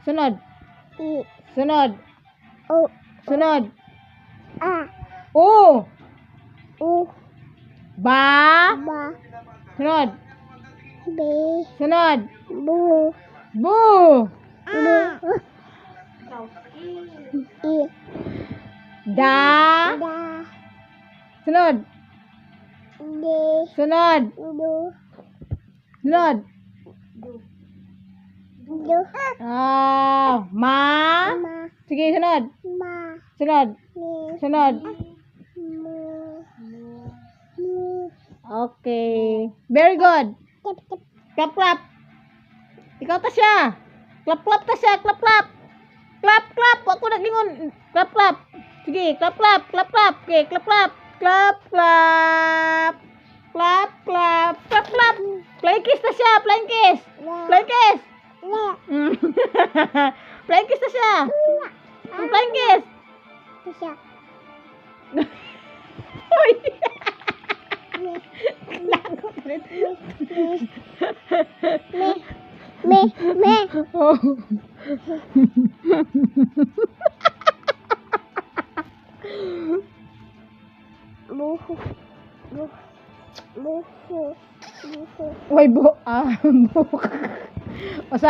Sunod. I. Sunod. O. Sunod. A. U. U. Ba. Ba. Sunod. B. Sunod. Bu. Bu. Bu. I. Da. Da. Sunod. D. Sunod. Du. Sunod. Du. Ah, ma. Ma. Sige, sunod. Ma. Sunod. Ni. Sunod. Mu. Mu. Okay. Very good. Tip, tip. Clap, clap. Ikaw ta siya. Clap, clap ta siya. Clap, clap. Clap, clap. Ako naglingon. Clap, clap. Sige, clap, clap. Clap, clap. Okay, clap, clap. Clap, clap. Clap, clap. Clap, clap. Flying kiss ta siya. Flying kiss. La. Flying kiss. La. Flying kiss ta siya. Flying kiss. Siya. Uy. Me. Lago pa rin. Me. Me. Oh. Buhu. Buhu. Buhu. Buhu. Uy, bu. Ah, bu. Masa